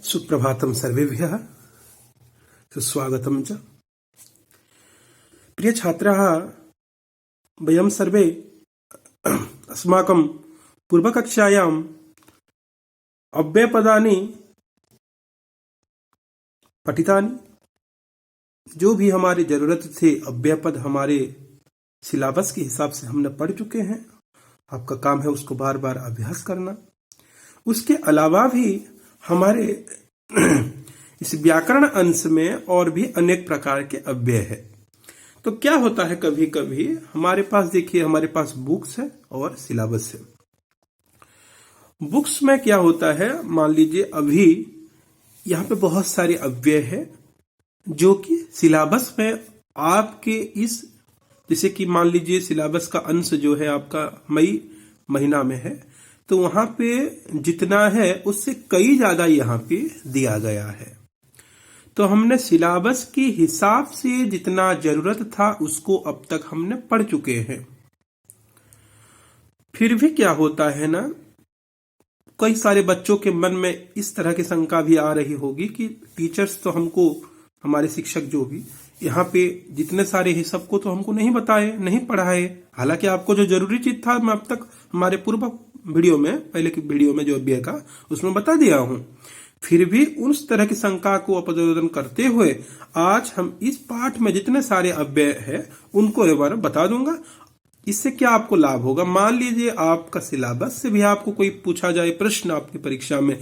सुप्रभातं सर्वेभ्यः सुस्वागतं च। प्रिय छात्राः, वयं सर्वे अस्माकं पूर्वकक्षायाम् अव्ययपदानि पठितानि। जो भी हमारी जरूरत थे अव्ययपद हमारे सिलेबस के हिसाब से हमने पढ़ चुके हैं। आपका काम है उसको बार बार अभ्यास करना। उसके अलावा भी हमारे इस व्याकरण अंश में और भी अनेक प्रकार के अव्यय है। तो क्या होता है, कभी कभी हमारे पास देखिए, हमारे पास बुक्स है और सिलेबस है। बुक्स में क्या होता है, मान लीजिए अभी यहाँ पे बहुत सारे अव्यय है जो कि सिलेबस में आपके इस, जैसे कि मान लीजिए सिलेबस का अंश जो है आपका मई महीना में है, तो वहां पे जितना है उससे कई ज्यादा यहाँ पे दिया गया है। तो हमने सिलेबस के हिसाब से जितना जरूरत था उसको अब तक हमने पढ़ चुके हैं। फिर भी क्या होता है ना, कई सारे बच्चों के मन में इस तरह की शंका भी आ रही होगी कि टीचर्स तो हमको, हमारे शिक्षक जो भी यहाँ पे जितने सारे हैं सबको तो हमको नहीं बताए, नहीं पढ़ाए। हालांकि आपको जो जरूरी चीज था मैं अब तक हमारे पूर्व वीडियो में, पहले की वीडियो में जो अव्यय का, उसमें बता दिया हूं। फिर भी उस तरह की शंका को अपदोदन करते हुए आज हम इस पाठ में जितने सारे अव्यय है उनको एक बार बता दूंगा। इससे क्या आपको लाभ होगा, मान लीजिए आपका सिलेबस से भी आपको कोई पूछा जाए प्रश्न आपकी परीक्षा में,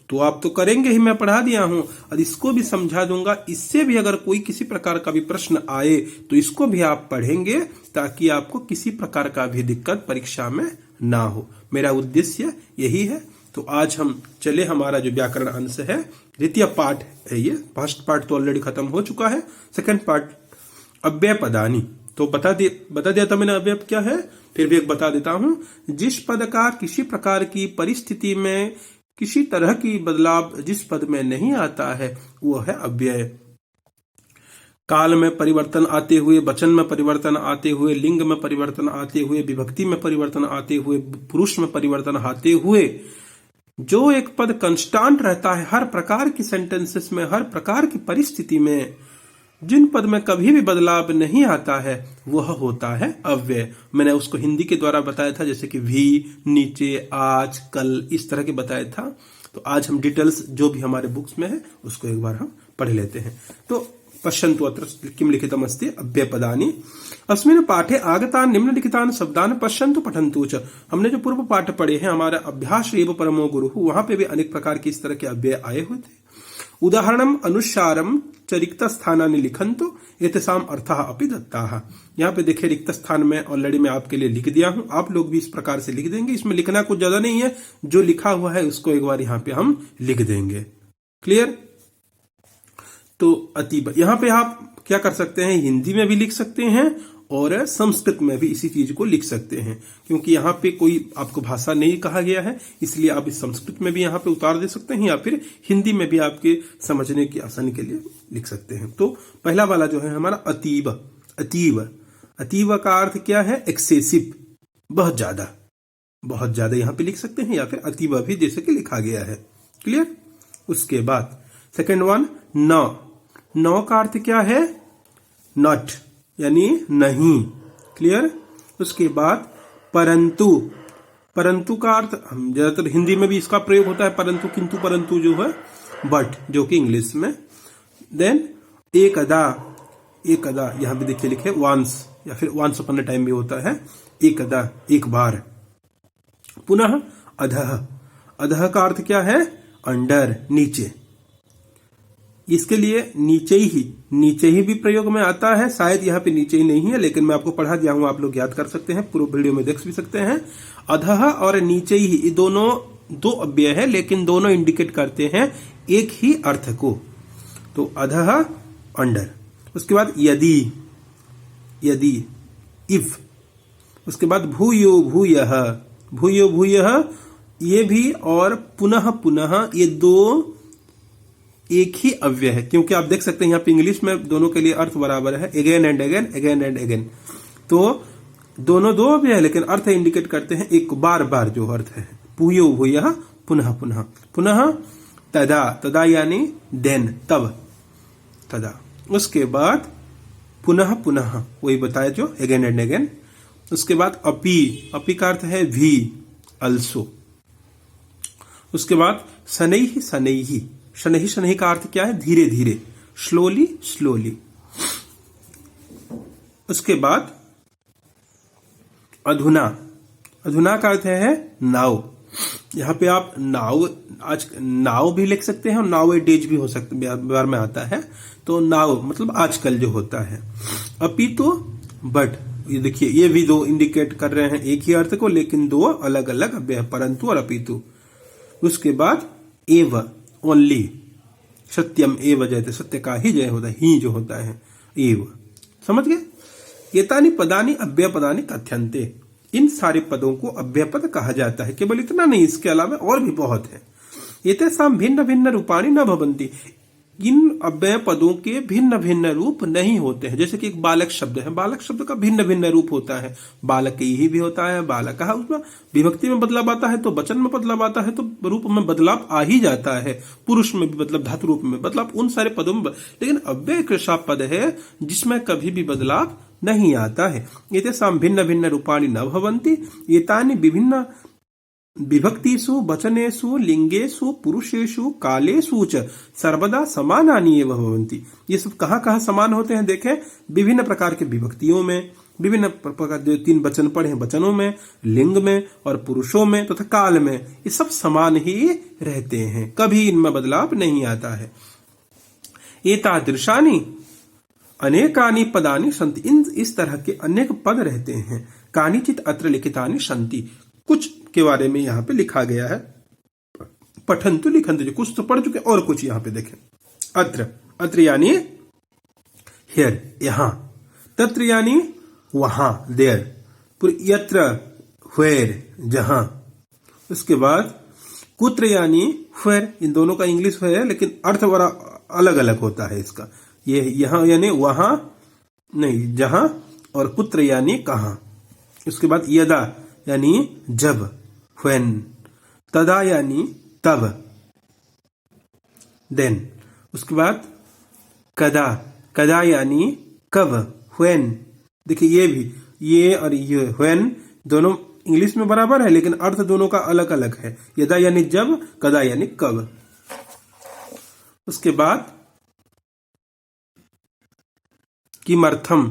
तो आप तो करेंगे ही, मैं पढ़ा दिया हूं और इसको भी समझा दूंगा। इससे भी अगर कोई किसी प्रकार का भी प्रश्न आए तो इसको भी आप पढ़ेंगे ताकि आपको किसी प्रकार का भी दिक्कत परीक्षा में ना हो। मेरा उद्देश्य यही है। तो आज हम चले, हमारा जो व्याकरण अंश है, द्वितीय पाठ है ये। फर्स्ट पार्ट तो ऑलरेडी खत्म हो चुका है, सेकंड पार्ट अव्यय पदानी। तो बता दिया था मैंने अव्यय क्या है, फिर भी एक बता देता हूं। जिस पद का किसी प्रकार की परिस्थिति में किसी तरह की बदलाव जिस पद में नहीं आता है वो है अव्यय। काल में परिवर्तन आते हुए, वचन में परिवर्तन आते हुए, लिंग में परिवर्तन आते हुए, विभक्ति में परिवर्तन आते हुए, पुरुष में परिवर्तन आते हुए जो एक पद कंस्टांट रहता है हर प्रकार की सेंटेंसेस में, हर प्रकार की परिस्थिति में, जिन पद में कभी भी बदलाव नहीं आता है वह होता है अव्यय। मैंने उसको हिंदी के द्वारा बताया था, जैसे कि भी, नीचे, आज, कल, इस तरह के बताया था। तो आज हम डिटेल्स जो भी हमारे बुक्स में है उसको एक बार हम पढ़ लेते हैं। तो पश्यन्तु अत्र किम लिखितमस्ति अव्ययपदानि। अस्मिन् पाठे आगतान् निम्नलिखितान् शब्दान् पश्यन्तु पठन्तु च। हमने जो पूर्व पाठ पढ़े हैं, हमारा अभ्यास एव परमो गुरुः, वहां पे भी अनेक प्रकार के इस तरह के अव्यय आए हुए थे। उदाहरणम अनुसारम च रिक्त स्थानानि लिखन्तु एतेषाम् अर्थः अपि दत्ताः। यहाँ पे देखिए रिक्त स्थान में ऑलरेडी मैं आपके लिए लिख दिया हूं, आप लोग भी इस प्रकार से लिख देंगे। इसमें लिखना कुछ ज्यादा नहीं है, जो लिखा हुआ है उसको एक बार यहाँ पे हम लिख देंगे। क्लियर? तो अतीब, यहाँ पे आप क्या कर सकते हैं, हिंदी में भी लिख सकते हैं और संस्कृत में भी इसी चीज को लिख सकते हैं, क्योंकि यहाँ पे कोई आपको भाषा नहीं कहा गया है, इसलिए आप इस संस्कृत में भी यहाँ पे उतार दे सकते हैं या फिर हिंदी में भी आपके समझने की आसानी के लिए लिख सकते हैं। तो पहला वाला जो है हमारा अतीब। अतीब, अतीब का अर्थ क्या है, एक्सेसिव, बहुत ज्यादा, बहुत ज्यादा यहाँ पे लिख सकते हैं, या फिर अतीब भी जैसे कि लिखा गया है। क्लियर? उसके बाद सेकेंड वन न। न का अर्थ क्या है, नॉट, यानी नहीं। क्लियर? उसके बाद परंतु। परंतु का अर्थ हम ज्यादातर हिंदी में भी इसका प्रयोग होता है, परंतु, किंतु, परंतु जो है बट, जो कि इंग्लिश में। देन एकदा। एकदा यहां भी देखिए लिखे वंस, या फिर वंस अपॉन अ टाइम भी होता है। एकदा, एक बार। पुनः अधः। अधः का अर्थ क्या है, अंडर, नीचे। इसके लिए नीचे ही भी प्रयोग में आता है। शायद यहाँ पे नीचे ही नहीं है, लेकिन मैं आपको पढ़ा दिया हूं, आप लोग याद कर सकते हैं, पूरा वीडियो में देख भी सकते हैं। अधः और नीचे ही, ये दोनों दो अव्यय है, लेकिन दोनों इंडिकेट करते हैं एक ही अर्थ को। तो अधः, अंडर। उसके बाद यदि, यदि, इफ। उसके बाद भूयो भूयः। भूयो भूयः ये भी, और पुनः पुनः, ये दो एक ही अव्यय है, क्योंकि आप देख सकते हैं यहाँ पे इंग्लिश में दोनों के लिए अर्थ बराबर है, again and again, again and again. तो दोनों दो अव्यय है, लेकिन अर्थ इंडिकेट करते हैं एक बार बार जो अर्थ है। भूयो भूयः, पुनः पुनः। पुनः तदा, तदा यानी देन, तब, तदा। उसके बाद पुनः पुनः, वही बताया जो अगेन एंड अगेन। उसके बाद अपी, अपी का अर्थ है भी, अल्सो। उसके बाद शनैः शनैः, शनैः शनैः का अर्थ क्या है? धीरे धीरे, स्लोली स्लोली। उसके बाद अधुना, अधुना का अर्थ है नाव। यहाँ पे आप नाव, आज नाव भी लिख सकते हैं और नाव ए डेज भी हो सकते, बार में आता है। तो नाव मतलब आजकल जो होता है। अपितु बट, ये देखिए ये भी दो इंडिकेट कर रहे हैं एक ही अर्थ को, लेकिन दो अलग अलग अव्यय, परंतु और अपितु। उसके बाद एव, ओनली, सत्यम एव जयते, सत्य का ही जय होता है, ही जो होता है, एव। समझ गए? एतानि पदानि अव्यय पदानि कथ्यन्ते, इन सारे पदों को अव्यय पद कहा जाता है। केवल इतना नहीं, इसके अलावा और भी बहुत है। एतेषां भिन्न भिन्न रूपाणि न भवन्ति, इन अव्यय पदों के भिन्न भिन्न रूप नहीं होते हैं। जैसे कि एक बालक शब्द है, बालक शब्द का भिन्न भिन्न रूप होता है। बालक ही भी होता है, बालक, उसमें विभक्ति में बदलाव आता है तो वचन में बदलाव आता है, तो रूप में बदलाव आ ही जाता है। पुरुष में भी मतलब धातु रूप में बदलाव, उन सारे पदों में लेकिन अव्यय कृषा पद है जिसमें कभी भी बदलाव नहीं आता है। एतेषां भिन्न भिन्न रूपाणि न भवन्ति, एतानि विभिन्न विभक्तिषु वचनेषु लिंगेषु पुरुषेषु कालेषु च सर्वदा समानानि एव भवन्ति। ये सब कहाँ कहाँ समान होते हैं? देखें, विभिन्न प्रकार के विभक्तियों में, विभिन्न प्रकार जो 3 वचन पढ़े वचनों में, लिंग में और पुरुषों में तथा काल में, ये सब समान ही रहते हैं, कभी इनमें बदलाव नहीं आता है। एतादृशानि अनेकानि पदानि सन्ति, इन इस तरह के अनेक पद रहते हैं। कानिचित् अत्र लिखितानि सन्ति, कुछ के बारे में यहाँ पे लिखा गया है। पठन्तु लिखन्तु, जो कुछ तो पढ़ चुके और कुछ यहाँ पे देखें। अत्र, अत्र यानी हियर, यहाँ। तत्र यानी वहां, देयर। यत्र, व्हेर, जहां। उसके बाद कुत्र यानी व्हेर, इन दोनों का इंग्लिश है लेकिन अर्थ बड़ा अलग अलग होता है इसका। ये यहाँ यानी वहां नहीं, जहां, और कुत्र यानी कहां। उसके बाद यदा यानी जब, व्हेन। तदा यानी तब, देन। उसके बाद कदा, कदा यानी कब, व्हेन। देखिए ये भी, ये और ये व्हेन दोनों इंग्लिश में बराबर है लेकिन अर्थ दोनों का अलग अलग है। यदा यानी जब, कदा यानी कब। उसके बाद किमर्थम,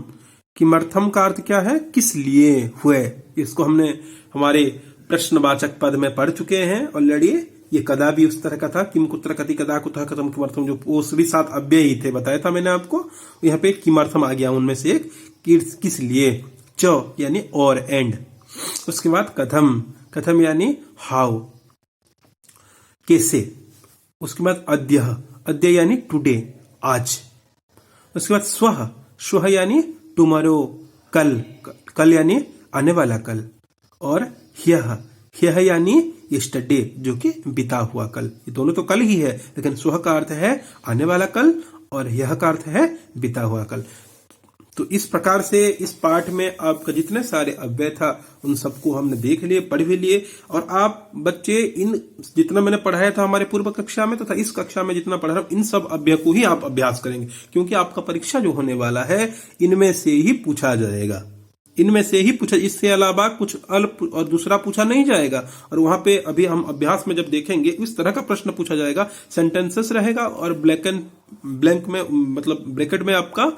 किमर्थम का अर्थ क्या है? किस लिए हुए। इसको हमने हमारे प्रश्नवाचक पद में पढ़ चुके हैं ऑलरेडी। ये कदा भी उस तरह का था, किम कुत्र कति कदा कुतः कथम किमर्थम, जो वो सभी 7 अव्यय ही थे, बताया था मैंने आपको। यहाँ पे किमर्थम आ गया उनमें से एक, किस लिए। च यानी और, एंड। उसके बाद कथम, कथम यानी हाउ, कैसे। उसके बाद अद्य, अद्य यानी टुडे, आज। उसके बाद स्वः, स्वः यानी टुमारो, कल, कल यानी आने वाला कल। और ह्यः, ह्यः यानी यस्टरडे, जो कि बीता हुआ कल। ये दोनों तो कल ही है लेकिन स्वः का अर्थ है आने वाला कल और ह्यः का अर्थ है बीता हुआ कल। तो इस प्रकार से इस पाठ में आपका जितने सारे अव्यय था उन सबको हमने देख लिए, पढ़ भी लिए। और आप बच्चे इन जितना मैंने पढ़ाया था हमारे पूर्व कक्षा में तथा इस कक्षा में जितना पढ़ा रहा हूं, इन सब अव्यय को ही आप अभ्यास करेंगे, क्योंकि आपका परीक्षा जो होने वाला है इनमें से ही पूछा जाएगा, इनमें से ही पूछा, इससे अलावा कुछ अल्प और दूसरा पूछा नहीं जाएगा। और वहां पे अभी हम अभ्यास में जब देखेंगे इस तरह का प्रश्न पूछा जाएगा, सेंटेंसेस रहेगा और ब्लैंक में मतलब ब्रैकेट में आपका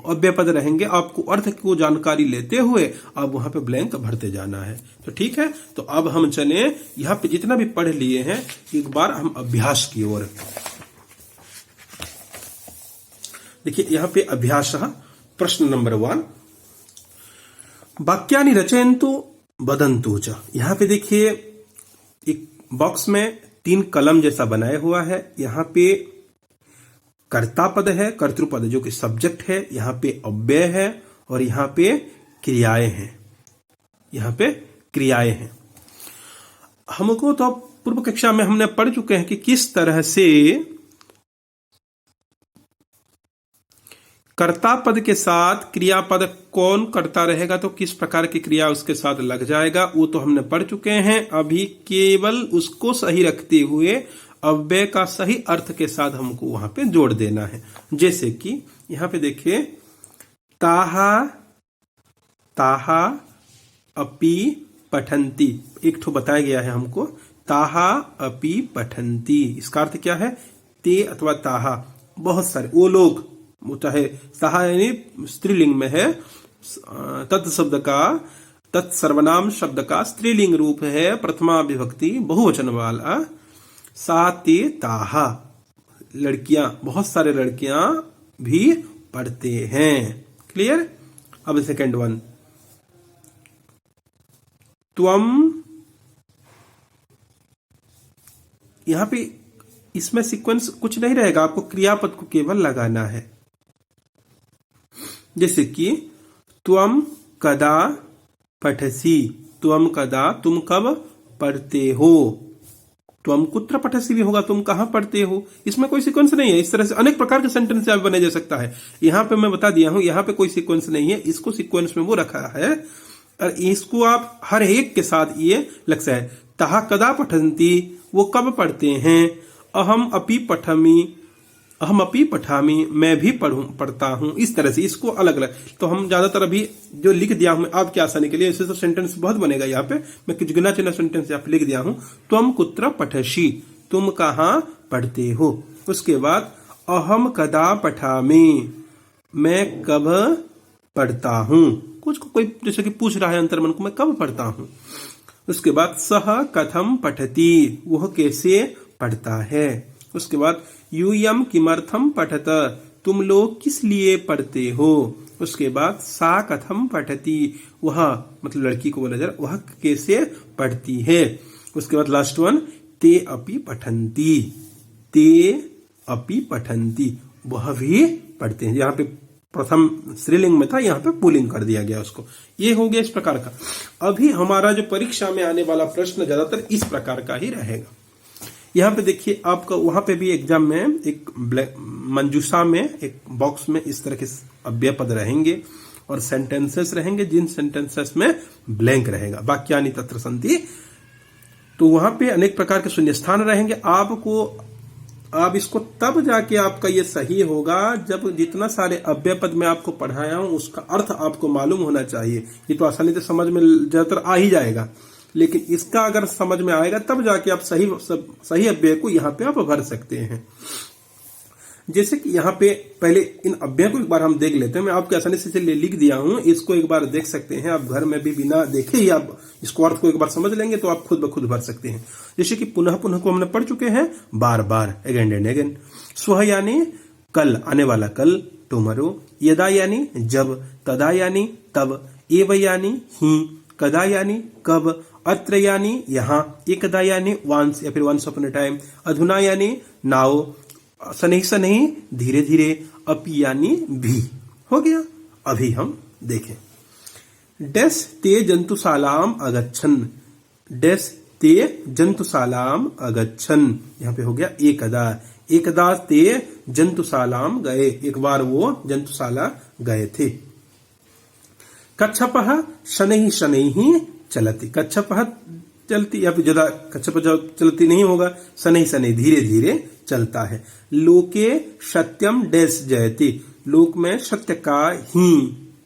अव्यय पद रहेंगे। आपको अर्थ को जानकारी लेते हुए आप वहां पे ब्लैंक भरते जाना है। तो ठीक है, तो अब हम चले यहाँ पे जितना भी पढ़ लिए हैं एक बार हम अभ्यास की ओर। देखिए यहाँ पे अभ्यास, प्रश्न नंबर 1, वाक्यानि रचयन्तु वदन्तु च। यहाँ पे देखिए एक बॉक्स में 3 कलम जैसा बनाया हुआ है। यहाँ पे कर्ता पद है, कर्तृपद जो कि सब्जेक्ट है, यहाँ पे अव्यय है और यहाँ पे क्रियाएं हैं, यहाँ पे क्रियाएं हैं। हमको तो पूर्व कक्षा में हमने पढ़ चुके हैं कि किस तरह से कर्ता पद के साथ क्रियापद कौन करता रहेगा तो किस प्रकार की क्रिया उसके साथ लग जाएगा, वो तो हमने पढ़ चुके हैं। अभी केवल उसको सही रखते हुए अव्यय का सही अर्थ के साथ हमको वहां पे जोड़ देना है। जैसे कि यहां पे देखिए, ताहा ताहा अपि पठन्ति, एक ठो बताया गया है हमको, ताहा अपि पठन्ति। इसका अर्थ क्या है? ते अथवा ताहा, बहुत सारे वो लोग, वो चाहे ताहा यानी स्त्रीलिंग में है, तत्शब्द का, तत्सर्वनाम शब्द का स्त्रीलिंग रूप है, प्रथमा विभक्ति बहुवचन वाला। सा ते ताहा, लड़कियां, बहुत सारे लड़कियां भी पढ़ते हैं। क्लियर? अब सेकेंड वन, त्वम, यहां पे इसमें सीक्वेंस कुछ नहीं रहेगा, आपको क्रियापद को केवल लगाना है। जैसे कि त्वम कदा पठसी, त्वम कदा, तुम कब पढ़ते हो। त्वम कुत्र पठसी भी होगा, तुम कहां पढ़ते हो। इसमें कोई सीक्वेंस नहीं है। इस तरह से अनेक प्रकार के सेंटेंस यहाँ बने जा सकता है। यहां पे मैं बता दिया हूं, यहां पे कोई सीक्वेंस नहीं है, इसको सीक्वेंस में वो रखा है और इसको आप हर एक के साथ ये लक्ष्य है। तहा कदा पठन्ति, वो कब पढ़ते हैं। अहम अपि पठमी, अहम अपि पठामी, मैं भी पढ़ता हूं। इस तरह से इसको अलग अलग, तो हम ज्यादातर अभी जो लिख दिया हूं आपके आसानी के लिए, इससे तो सेंटेंस बहुत बनेगा। यहाँ पे मैं कुछ गिना चुना सेंटेंस यहाँ पे लिख दिया हूं। त्वम कुत्र पठसि, तुम कहां पढ़ते हो। उसके बाद अहम कदा पठामि, मैं कब पढ़ता हूं। कुछ को कोई जैसे कि पूछ रहा है अंतर्मन को, मैं कब पढ़ता हूं। उसके बाद सह कथम पठति, वह कैसे पढ़ता है। उसके बाद यूयम किमर्थम पठत, तुम लोग किस लिए पढ़ते हो। उसके बाद सा कथम पठति, वह मतलब लड़की को बोला जा रहा, वह कैसे पढ़ती है। उसके बाद लास्ट वन, ते अपि पठन्ति, ते अपि पठन्ति, वह भी पढ़ते हैं। यहाँ पे प्रथम स्त्रीलिंग में था, यहाँ पे पुल्लिंग कर दिया गया उसको। ये हो गया इस प्रकार का। अभी हमारा जो परीक्षा में आने वाला प्रश्न ज्यादातर इस प्रकार का ही रहेगा। यहाँ पे देखिए, आपका वहां पे भी एग्जाम में एक मंजूषा में एक बॉक्स में इस तरह के अव्यय पद रहेंगे और सेंटेंसेस रहेंगे, जिन सेंटेंसेस में ब्लैंक रहेगा, वाक्यानि तत्र सन्ति। तो वहां पे अनेक प्रकार के शून्य स्थान रहेंगे। आप इसको तब जाके आपका ये सही होगा जब जितना सारे अव्यय पद में आपको पढ़ाया हूं उसका अर्थ आपको मालूम होना चाहिए। ये तो आसानी से समझ में ज्यादातर आ ही जाएगा, लेकिन इसका अगर समझ में आएगा तब जाके आप सही अव्यय को यहाँ पे आप भर सकते हैं। जैसे कि यहाँ पे पहले इन अव्यय को एक बार हम देख लेते हैं। मैं आपको आसानी से लिख दिया हूं, इसको एक बार देख सकते हैं। आप घर में भी बिना देखे ही आप इसको अर्थ को एक बार समझ लेंगे तो आप खुद ब खुद भर सकते हैं। जैसे कि पुनः पुनः को हमने पढ़ चुके हैं, बार बार, अगेन एंड अगेन। स्वः यानी कल, आने वाला कल, टुमारो। यदा यानी जब, तदा यानी तब, एव यानी ही, कदा यानी कब, अत्र यानी यहाँ, एकदा यानी वंस या फिर वंस अपॉन अ टाइम, अधुना यानी नाउ, शनैः शनैः धीरे धीरे, अपि यानी भी। हो गया। अभी हम देखें, डैश ते जंतुशालाम अगच्छन्, डैश ते जंतुशालाम अगच्छन्, यहाँ पे हो गया एकदा, एकदा ते जंतुशालाम गए, एक बार वो जंतुशाला गए थे। कच्छपः शनैः शनैः चलति, कच्छपः चलती, या फिर ज्यादा कच्छप चलती नहीं होगा, शनैः शनैः धीरे धीरे चलता है। लोके सत्यम डैश जयति, लोक में सत्य का ही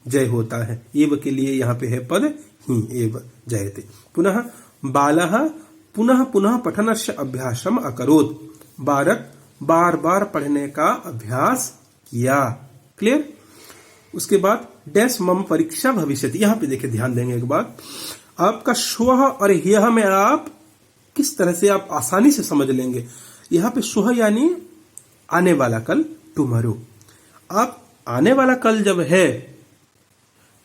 जय होता है। एव के लिए यहाँ पे है पद ही, एव जयते। पुनः बालः पुनः पुनः पठनस्य अभ्यासम अकरोत्, बालक बार बार पढ़ने का अभ्यास किया। क्लियर। उसके बाद डैश मम परीक्षा भविष्यति, यहाँ पे देखिए, ध्यान देंगे एक बात, आपका स्वः और ह्यः में आप किस तरह से आप आसानी से समझ लेंगे। यहाँ पे स्वः यानी आने वाला कल, टुमारो। आप आने वाला कल जब है,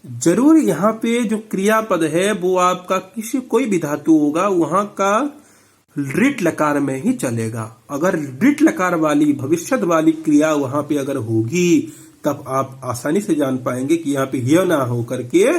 जरूर यहाँ पे जो क्रियापद है वो आपका कोई भी धातु होगा वहां का ऋट लकार में ही चलेगा। अगर ऋट लकार वाली भविष्यत वाली क्रिया वहां पे अगर होगी तब आप आसानी से जान पाएंगे कि यहाँ पे ह्य ना हो करके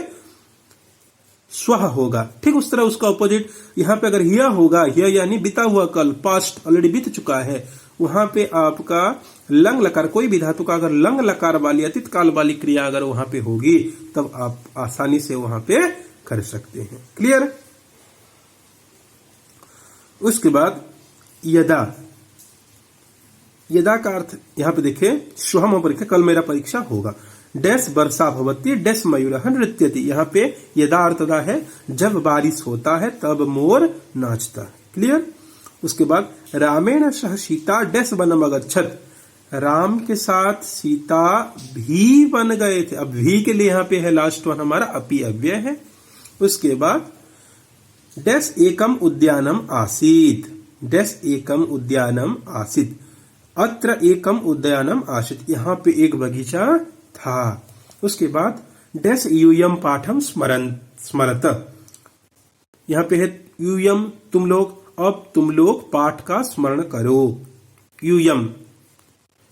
स्वः होगा। ठीक उस तरह उसका ऑपोजिट यहाँ पे अगर ह्य होगा, ह्य यानी बीता हुआ कल, पास्ट ऑलरेडी बीत चुका है, वहां पे आपका लंग लकार, कोई भी धातु का अगर लंग लकार वाली अतीत काल वाली क्रिया अगर वहां पे होगी तब आप आसानी से वहां पे कर सकते हैं। क्लियर। उसके बाद यदा, यदा का अर्थ यहाँ पे देखे, श्वः परीक्षा, कल मेरा परीक्षा होगा। डैश वर्षा भवती डैश मयूरः नृत्यति, यहाँ पे यदा अर्थदा है जब बारिश होता है तब मोर नाचता है। क्लियर। उसके बाद रामेण सह सीता डैश वनम अगच्छत, राम के साथ सीता भी वन गए थे। अब भी के लिए यहाँ पे है लास्ट वन हमारा अपि अव्यय है। उसके बाद डैश एकम उद्यानम आसीत, डैश एकम उद्यानम आसीत, अत्र एकम उद्यानम आसीत, यहाँ पे एक बगीचा था। उसके बाद डैश यूयम पाठम स्मरत, यहाँ पे है यूयम तुम लोग, अब तुम लोग पाठ का स्मरण करो। यूयम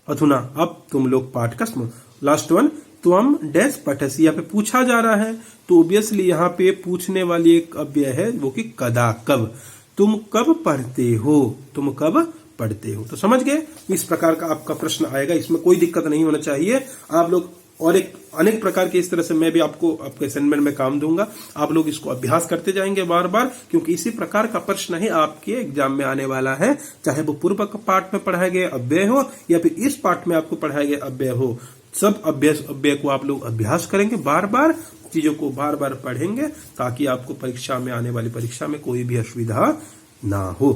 अधुना, अब तुम लोग पाठ का स्मरण। लास्ट वन त्वम डैश पठसी, यहाँ पे पूछा जा रहा है तो ऑब्वियसली यहाँ पे पूछने वाली एक अव्यय है वो कि कदा, कब, तुम कब पढ़ते हो, तुम कब पढ़ते हो। तो समझ गए, इस प्रकार का आपका प्रश्न आएगा, इसमें कोई दिक्कत नहीं होना चाहिए। आप लोग और एक अनेक प्रकार के इस तरह से मैं भी आपको आपके असाइनमेंट में काम दूंगा, आप लोग इसको अभ्यास करते जाएंगे बार बार, क्योंकि इसी प्रकार का प्रश्न ही आपके एग्जाम में आने वाला है, चाहे वो पूर्व पाठ में पढ़ाए गए अव्यय हो या फिर इस पाठ में आपको पढ़ाए गए अव्यय हो। सब अव्यय को आप लोग अभ्यास करेंगे, बार बार चीजों को बार बार पढ़ेंगे, ताकि आपको परीक्षा में, आने वाली परीक्षा में कोई भी असुविधा ना हो।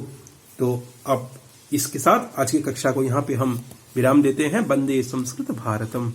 तो अब इसके साथ आज की कक्षा को यहाँ पे हम विराम देते हैं। वंदे संस्कृत भारतम।